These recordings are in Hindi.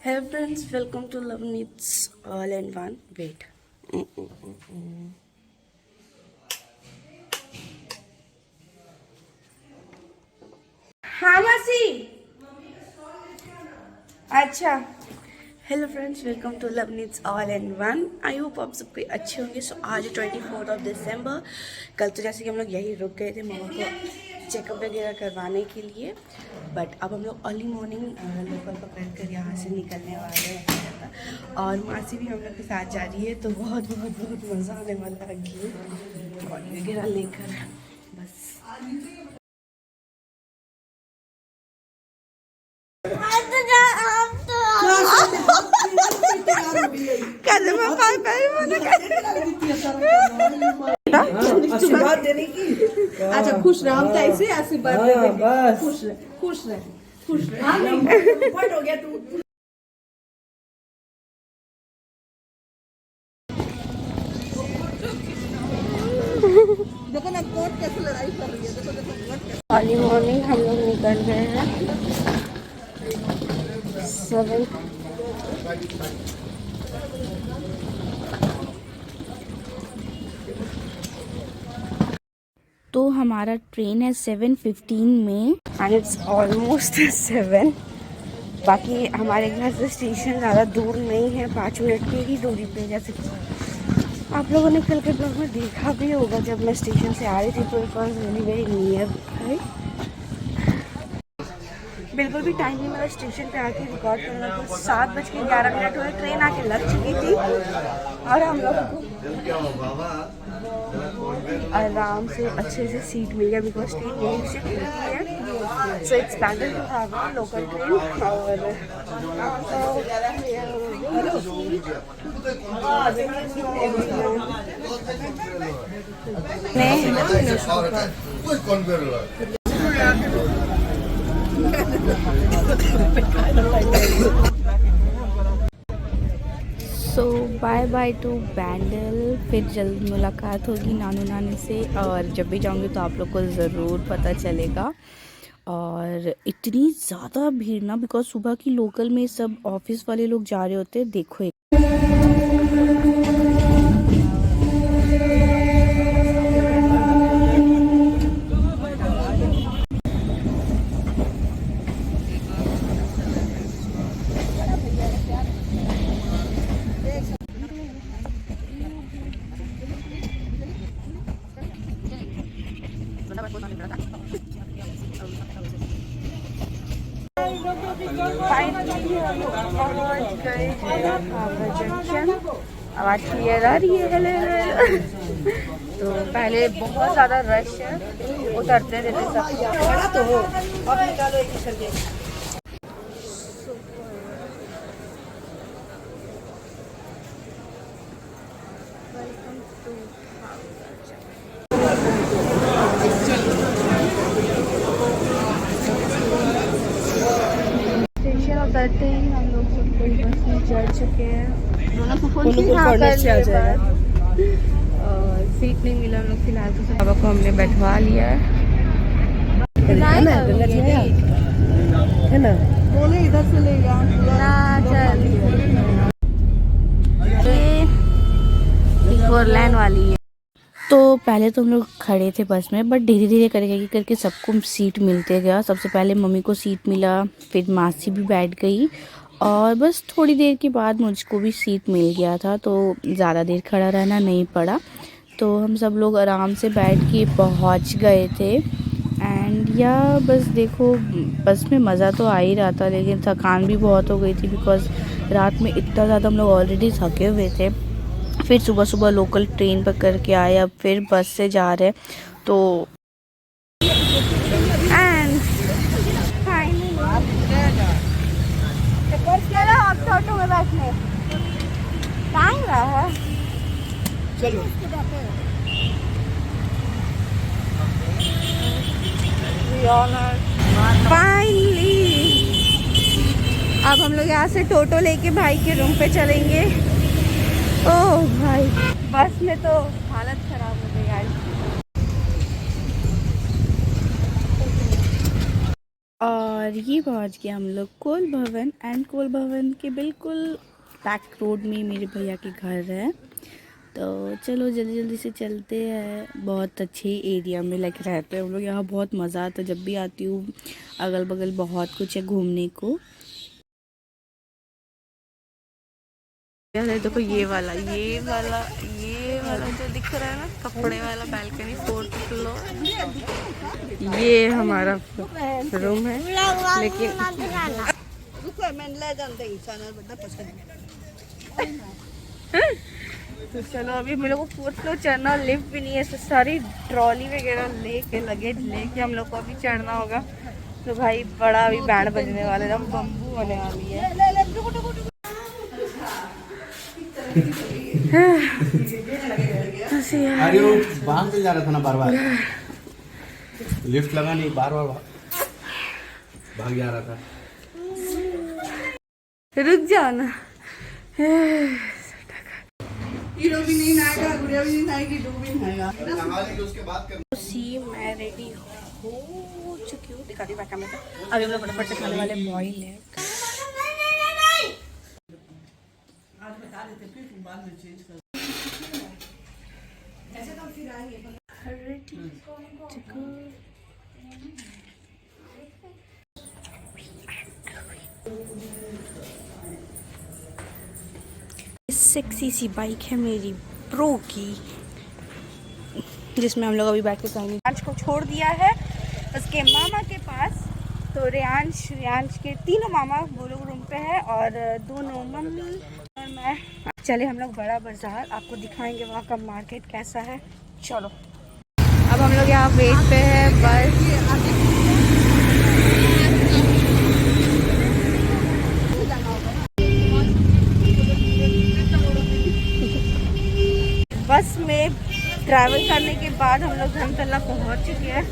Hey friends, welcome to Love Meets All in One. Wait. हाँ मासी. अच्छा. Hello friends, welcome to love needs all in one. I hope आप सबके अच्छे होंगे. सो आज 24 दिसंबर. कल तो जैसे कि हम लोग यही रुक गए थे मामा को चेकअप वगैरह करवाने के लिए. बट अब हम लोग अर्ली मॉर्निंग लोकल पकड़ कर यहाँ से निकलने वाले हैं. और मासी भी हम लोग के साथ जा रही है. तो बहुत बहुत बहुत मज़ा आने वाला है. गेम और वगैरह लेकर बस. आशीर्वाद देने की. अच्छा खुश रह, हम तो ऐसे आशीर्वाद देंगे. खुश रह, खुश रह, खुश रह. हो गया तू. देखो ना कोर्ट कैसे लड़ाई कर रही है. देखो देखो कोर्ट कैसे. अर्ली मॉर्निंग हम लोग निकल गए हैं 7. तो हमारा ट्रेन है 7:15 में एंड इट्स ऑलमोस्ट 7. बाकी हमारे घर से स्टेशन ज़्यादा दूर नहीं है, 5 मिनट की ही दूरी पे. जैसे आप लोगों ने कल के ब्लॉग में देखा भी होगा, जब मैं स्टेशन से आ रही थी तो it was very very near. बिल्कुल भी टाइम नहीं मिला स्टेशन पे आके रिकॉर्ड करने को. 7:11 हुए, ट्रेन आके लग चुकी थी और हम लोगों को आराम से अच्छे से सीट मिल गया बिकॉज ट्रेन यहीं से खुलती है. So it's better to have a local train. So bye bye to Bandel. फिर जल्द मुलाकात होगी नानू नानी से. और जब भी जाऊंगी तो आप लोग को ज़रूर पता चलेगा. और इतनी ज़्यादा भीड़ ना, बिकॉज सुबह की लोकल में सब ऑफिस वाले लोग जा रहे होते हैं. देखो आवाज क्लियर आ रही है. तो पहले बहुत ज़्यादा रश है, उतरते रहते सब. तो हो अब निकालो एक करके. स्टेशन उतरते ही हम लोग सब कोई बस में चढ़ चुके हैं. और सीट नहीं मिला हम लोग फिलहाल. तो बाबा को हमने बैठवा लिया है. है ना, बोले इधर से ले ये 4 लाइन वाली है. तो पहले तो हम लोग खड़े थे बस में, बट धीरे धीरे करके सबको सीट मिलते गया. सबसे पहले मम्मी को सीट मिला, फिर मासी भी बैठ गई और बस थोड़ी देर के बाद मुझको भी सीट मिल गया था. तो ज़्यादा देर खड़ा रहना नहीं पड़ा. तो हम सब लोग आराम से बैठ के पहुंच गए थे. एंड या बस देखो, बस में मज़ा तो आ ही रहा था, लेकिन थकान भी बहुत हो गई थी बिकॉज़ रात में इतना ज़्यादा हम लोग ऑलरेडी थके हुए थे. फिर सुबह सुबह लोकल ट्रेन पकड़ के आए, अब फिर बस से जा रहे. तो एंड फाइनली ऑटो में बैठने टाइम रहा है. चलो फाइनली अब हम लोग यहाँ से टोटो लेके भाई के रूम पे चलेंगे. ओह भाई, बस में तो हालत खराब हो गई आज. और ये पहुंच गया हम लोग कोल भवन। एंड कोल भवन के बिल्कुल बैक रोड में मेरे भैया के घर है। तो चलो जल्दी जल्दी से चलते हैं। बहुत अच्छे एरिया में लग रहते हैं हम लोग, यहाँ बहुत मज़ा आता है जब भी आती हूँ। अगल बगल बहुत कुछ है घूमने को। यार देखो ये वाला जो दिख रहा है ना, कपड़े वाला बैल्कनी 4th फ्लोर। ये हमारा रूम है, लेकिन तो चलो अभी हम लोग को 4th फ्लोर चढ़ना, लिफ्ट भी नहीं है, तो सारी ट्रॉली वगैरह लेके लगेज लेके हम लोग को अभी चढ़ना होगा। तो भाई बड़ा अभी बैंड बजने वाला है, बम्बू होने वाली है। अरे वो बाहर से जा रहा था ना, बार बार लिफ्ट लगा नहीं, बार बार भाग जा रहा था। रुक जाना। हीरो भी नहीं आएगा, गुड़िया भी नहीं आएगी, डू भी नहीं आएगा। उसके बाद कर सी मैं रेडी हो चुकी हूँ, दिखा दी बैक कैमरा पे। अभी हम लोग फटाफट से खाने वाले बॉईल है। आज बता देते फिर तुम बाद में चेंज कर। ऐसे तो फिर आएंगे। सेक्सी सी बाइक है मेरी प्रो की, जिसमें हम लोग अभी बैठ के खाएंगे। रियांश को छोड़ दिया है उसके मामा के पास। तो रियांश के तीनों मामा वो लोग रूम पे है, और दोनों मम्मी और मैं। चले हम लोग बड़ा बाजार, आपको दिखाएंगे वहाँ का मार्केट कैसा है। चलो अब हम लोग यहाँ वेट पे है बस में ट्रैवल करने के बाद हम लोग धर्मतला पहुँच चुके हैं।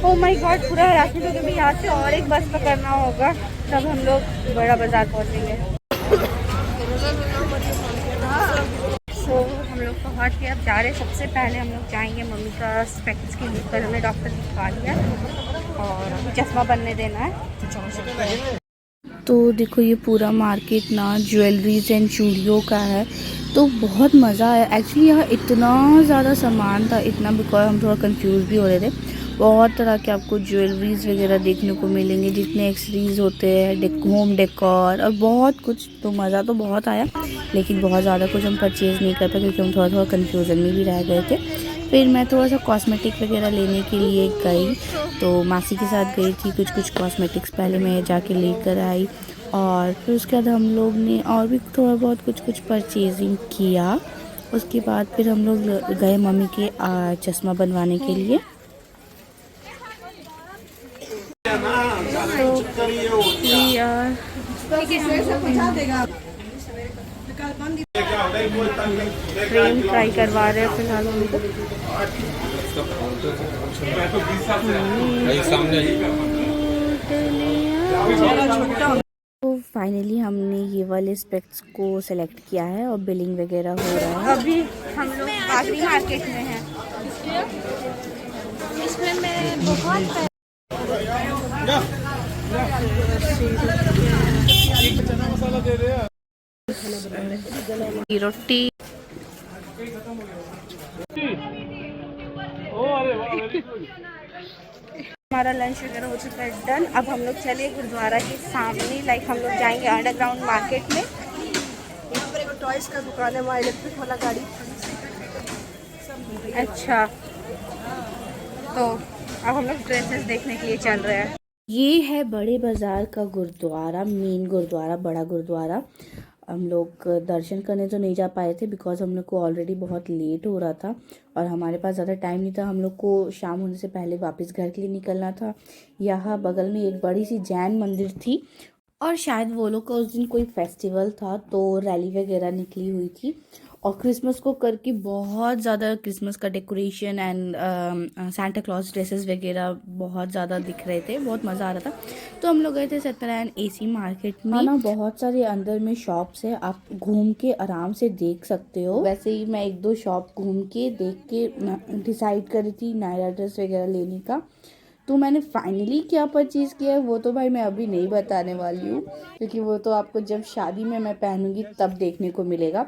ओह माय गॉड, पूरा हरासमेंट हो गया। अभी यहाँ से और एक बस पकड़ना होगा, तब हम लोग बड़ा बाजार पहुँचेंगे। तो हम लोग पहुँच गए, अब जा रहे। सबसे पहले हम लोग जाएंगे मम्मी का स्पेक्स की लिप पर, हमने डॉक्टर दिखा लिया और अभी चश्मा बनने देना है। तो देखो ये पूरा मार्केट ना ज्वेलरीज एंड चूड़ियों का है। तो बहुत मज़ा आया एक्चुअली, यहाँ इतना ज़्यादा सामान था, इतना बिकॉज हम थोड़ा कंफ्यूज भी हो रहे थे। बहुत तरह के आपको ज्वेलरीज वगैरह देखने को मिलेंगे, जितने एक्सेसरीज होते हैं, होम डेकोर और बहुत कुछ। तो मज़ा तो बहुत आया, लेकिन बहुत ज़्यादा कुछ हम परचेज़ नहीं कर पाए क्योंकि हम थोड़ा कन्फ्यूज़न में भी रह गए थे। फिर मैं थोड़ा सा कॉस्मेटिक वगैरह लेने के लिए गई, तो मासी के साथ गई थी। कुछ कॉस्मेटिक्स पहले मैं जाके लेकर आई, और फिर उसके बाद हम लोग ने और भी थोड़ा बहुत कुछ परचेजिंग किया। उसके बाद फिर हम लोग गए मम्मी के चश्मा बनवाने के लिए। फ्रेम ट्राई करवा रहे हैं फिलहाल उनको। तो फाइनली हमने ये वाले स्पेक्स को सेलेक्ट किया है और बिलिंग वगैरह हो रहा है। अभी हम लोग आखिरी मार्केट में हैं। इसमें मैं बहुत रोटी हमारा लंच वगैरह हो चुका है डन। अब हम लोग चले गुरुद्वारा के सामने, लाइक हम लोग जाएंगे अंडरग्राउंड मार्केट में। यहाँ पर एक टॉयज का दुकान है, वहाँ इलेक्ट्रिक वाला गाड़ी। अच्छा, तो अब हम लोग ड्रेसेस देखने के लिए चल रहे हैं। ये है बड़े बाज़ार का गुरुद्वारा, मेन गुरुद्वारा, बड़ा गुरुद्वारा। हम लोग दर्शन करने तो नहीं जा पाए थे बिकॉज हम लोग को ऑलरेडी बहुत लेट हो रहा था और हमारे पास ज़्यादा टाइम नहीं था। हम लोग को शाम होने से पहले वापस घर के लिए निकलना था। यहाँ बगल में एक बड़ी सी जैन मंदिर थी और शायद वो लोग का उस दिन कोई फेस्टिवल था, तो रैली वगैरह निकली हुई थी। और क्रिसमस को करके बहुत ज़्यादा क्रिसमस का decoration and Santa Claus dresses वगैरह बहुत ज़्यादा दिख रहे थे, बहुत मज़ा आ रहा था। तो हम लोग गए थे सत्यनारायण एसी मार्केट में ना, बहुत सारे अंदर में शॉप्स है, आप घूम के आराम से देख सकते हो। वैसे ही मैं 1-2 शॉप घूम के देख के डिसाइड करी थी नायरा ड्रेस वगैरह लेने का। तो मैंने फाइनली क्या परचेज़ किया है वो तो भाई मैं अभी नहीं बताने वाली हूँ, क्योंकि वो तो आपको जब शादी में मैं पहनूंगी तब देखने को मिलेगा।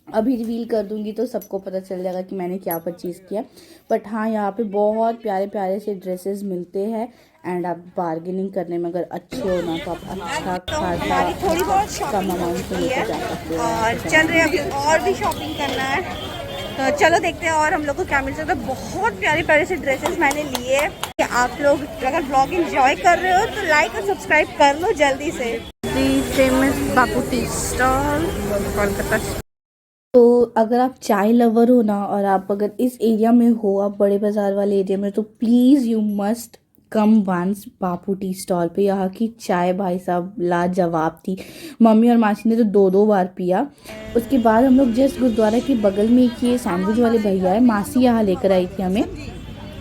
अभी रिवील कर दूंगी तो सबको पता चल जाएगा कि मैंने क्या परचेज़ किया। बट हाँ, यहाँ पे बहुत प्यारे प्यारे से ड्रेसेस मिलते हैं एंड आप बार्गेनिंग करने में अगर अच्छे हो ना तो आप अच्छा तो खासा हमारी थोड़ी बहुत कम शॉपिंग हो अमाउंट से चुकी लेकर है जा सकते हो। और चल रहे हैं अभी और भी शॉपिंग करना है, तो चलो देखते हैं और हम लोग को क्या मिल सकता है। बहुत प्यारे प्यारे से ड्रेसेस मैंने लिए। आप लोग अगर ब्लॉग एंजॉय कर रहे हो तो लाइक और सब्सक्राइब कर लो जल्दी से। फेमस बापू टी स्टॉल कोलकाता। तो अगर आप चाय लवर हो ना और आप अगर इस एरिया में हो, आप बड़े बाज़ार वाले एरिया में, तो please you must come once Bapu tea stall पे। यहाँ की चाय भाई साहब लाजवाब थी। मम्मी और मासी ने तो दो दो बार पिया। उसके बाद हम लोग जस्ट गुरुद्वारा के बगल में एक ये सैंडविच वाले भैया है, मासी यहाँ लेकर आई थी हमें।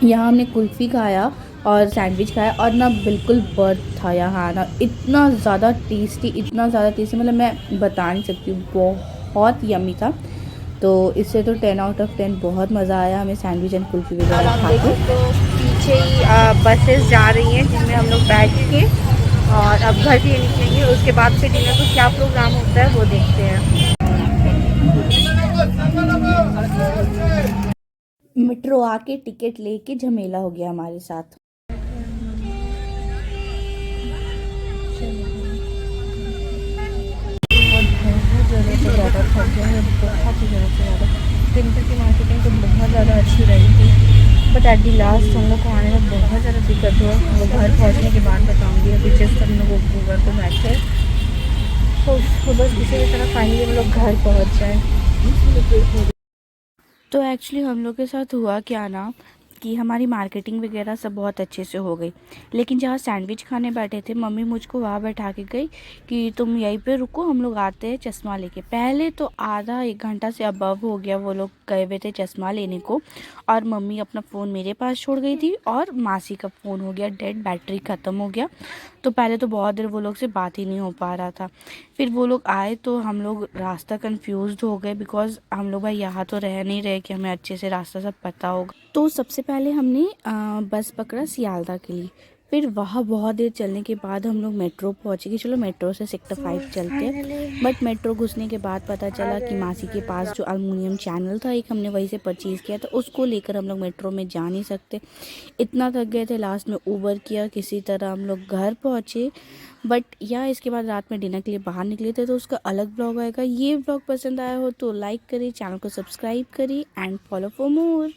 यहाँ हमने कुल्फ़ी खाया और सैंडविच खाया और ना बिल्कुल बर्थ था यहाँ ना, इतना ज़्यादा टेस्टी, इतना ज़्यादा टेस्टी, मतलब मैं बता नहीं सकती हूँ, बहुत यम्मी था। तो इससे तो 10 आउट ऑफ 10, बहुत मज़ा आया हमें सैंडविच एंड कुल्फ़ी वगैरह खा के। तो पीछे ही बसेस जा रही हैं जिनमें हम लोग बैठ के और अब घर के लिए निकलेंगे। उसके बाद फिर डिनर को क्या प्रोग्राम होता है वो देखते हैं। मेट्रो आके टिकट लेके झमेला हो गया हमारे साथ। विंटर की मार्केटिंग तो बहुत ज़्यादा अच्छी रही थी, बट एट दी लास्ट हम लोग को आने में बहुत ज़्यादा दिक्कत हुआ। वो घर पहुंचने के बाद बताऊंगी। अभी जस्ट हम लोग ऊबर पे बैठे तो बस किसी भी तरह फाइनली हम लोग घर पहुंच जाए। तो एक्चुअली हम लोग के साथ हुआ क्या ना कि हमारी मार्केटिंग वगैरह सब बहुत अच्छे से हो गई, लेकिन जहाँ सैंडविच खाने बैठे थे मम्मी मुझको वहाँ बैठा के गई कि तुम यहीं पे रुको, हम लोग आते हैं चश्मा लेके। पहले तो आधा एक घंटा से अबव हो गया वो लोग गए हुए थे चश्मा लेने को, और मम्मी अपना फ़ोन मेरे पास छोड़ गई थी और मासी का फ़ोन हो गया डेड, बैटरी ख़त्म हो गया। तो पहले तो बहुत देर वो लोग से बात ही नहीं हो पा रहा था। फिर वो लोग आए तो हम लोग रास्ता कंफ्यूज्ड हो गए, बिकॉज़ हम लोग भाई यहाँ तो रह नहीं रहे कि हमें अच्छे से रास्ता सब पता होगा। तो सबसे पहले हमने बस पकड़ा सियालदह के लिए। फिर वहाँ बहुत देर चलने के बाद हम लोग मेट्रो पहुँचे कि चलो मेट्रो से सेक्टर 5 चलते हैं। बट मेट्रो घुसने के बाद पता चला कि मासी के पास जो अल्मुनियम चैनल था एक, हमने वहीं से परचेज़ किया था, उसको लेकर हम लोग मेट्रो में जा नहीं सकते। इतना थक गए थे, लास्ट में उबर किया, किसी तरह हम लोग घर पहुँचे। बट या इसके बाद रात में डिनर के लिए बाहर निकले थे, तो उसका अलग ब्लॉग आएगा। ये ब्लॉग पसंद आया हो तो लाइक करिए, चैनल को सब्सक्राइब करिए एंड फॉलो फॉर मोर।